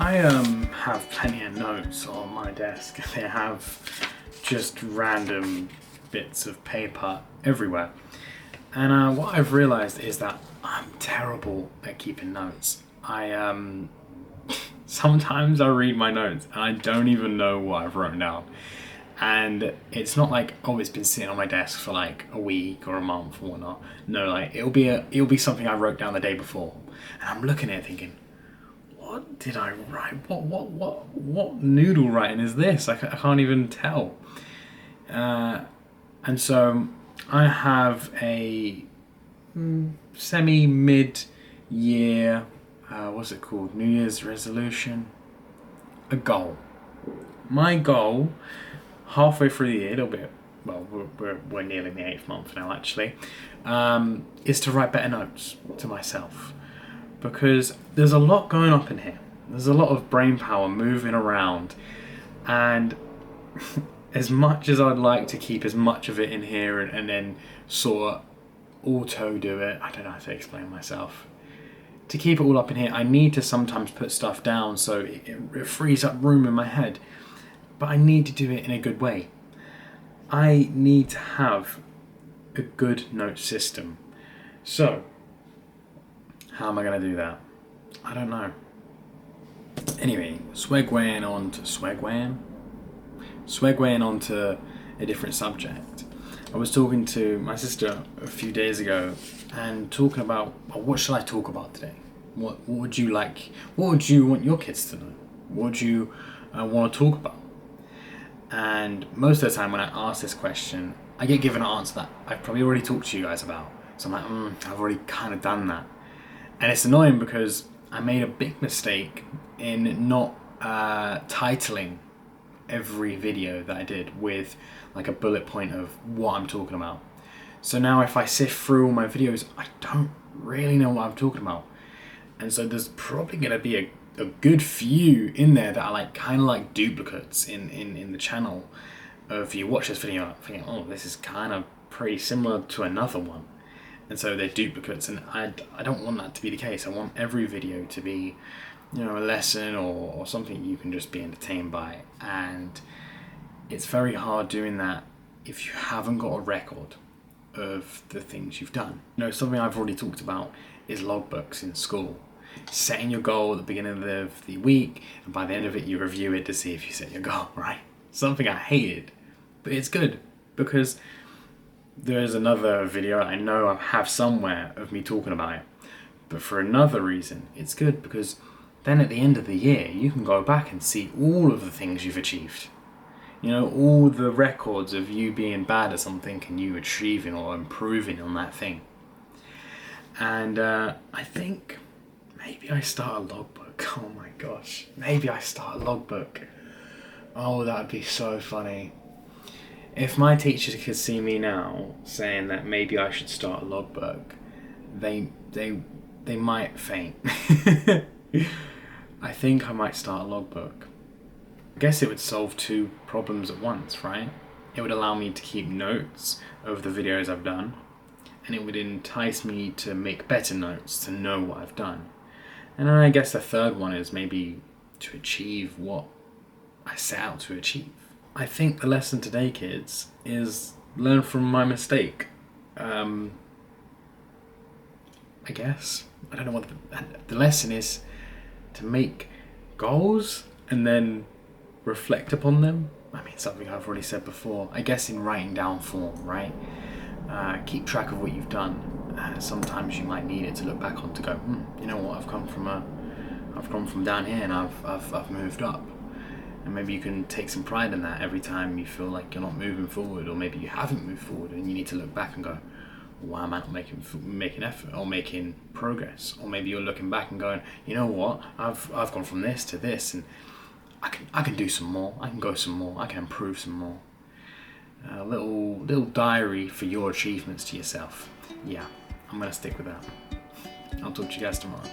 I have plenty of notes on my desk. They have just random bits of paper everywhere. And what I've realized is that I'm terrible at keeping notes. Sometimes I read my notes and I don't even know what I've written down. And it's not like, oh, it's been sitting on my desk for like a week or a month or whatnot. No, like it'll be something I wrote down the day before. And I'm looking at it thinking, what did I write? What noodle writing is this? I can't even tell. And so I have a semi-mid-year, what's it called? New Year's resolution? A goal. My goal, halfway through the year, it'll be, well, we're nearly in the 8th month now actually, is to write better notes to myself. Because there's a lot going up in here. There's a lot of brain power moving around, and as much as I'd like to keep as much of it in here and then sort of auto do it, I don't know how to explain myself. To keep it all up in here, I need to sometimes put stuff down so it frees up room in my head. But I need to do it in a good way. I need to have a good note system. So, how am I going to do that? I don't know. Anyway, swagwaying onto a different subject. I was talking to my sister a few days ago and talking about, well, what should I talk about today? What would you like? What would you want your kids to know? What would you want to talk about? And most of the time when I ask this question, I get given an answer that I've probably already talked to you guys about. So I'm like, I've already kind of done that. And it's annoying because I made a big mistake in not titling every video that I did with like a bullet point of what I'm talking about. So now if I sift through all my videos, I don't really know what I'm talking about. And so there's probably going to be a good few in there that are like kind of like duplicates in the channel of you watch this video thinking, oh, this is kind of pretty similar to another one. And so they're duplicates, and I don't want that to be the case. I want every video to be, a lesson or something you can just be entertained by. And it's very hard doing that if you haven't got a record of the things you've done. Something I've already talked about is logbooks in school. Setting your goal at the beginning of the week, and by the end of it you review it to see if you set your goal, right? Something I hated, but it's good because there's another video I know I have somewhere of me talking about it. But for another reason, it's good because then at the end of the year, you can go back and see all of the things you've achieved. All the records of you being bad at something and you achieving or improving on that thing. And I think maybe I start a logbook. Oh my gosh. Maybe I start a logbook. Oh, that would be so funny. If my teachers could see me now saying that maybe I should start a logbook, they might faint. I think I might start a logbook. I guess it would solve two problems at once, right? It would allow me to keep notes of the videos I've done, and it would entice me to make better notes, to know what I've done. And then I guess the third one is maybe to achieve what I set out to achieve. I think the lesson today, kids, is learn from my mistake. I guess. I don't know what the lesson is, to make goals and then reflect upon them. I mean, something I've already said before. I guess in writing down form, right? Keep track of what you've done. Sometimes you might need it to look back on to go, you know what? I've come from down here and I've moved up. And maybe you can take some pride in that every time you feel like you're not moving forward, or maybe you haven't moved forward and you need to look back and go, why am I not making effort or making progress? Or maybe you're looking back and going, you know what? I've gone from this to this, and I can do some more. I can go some more. I can improve some more. A little diary for your achievements to yourself. Yeah, I'm gonna stick with that. I'll talk to you guys tomorrow.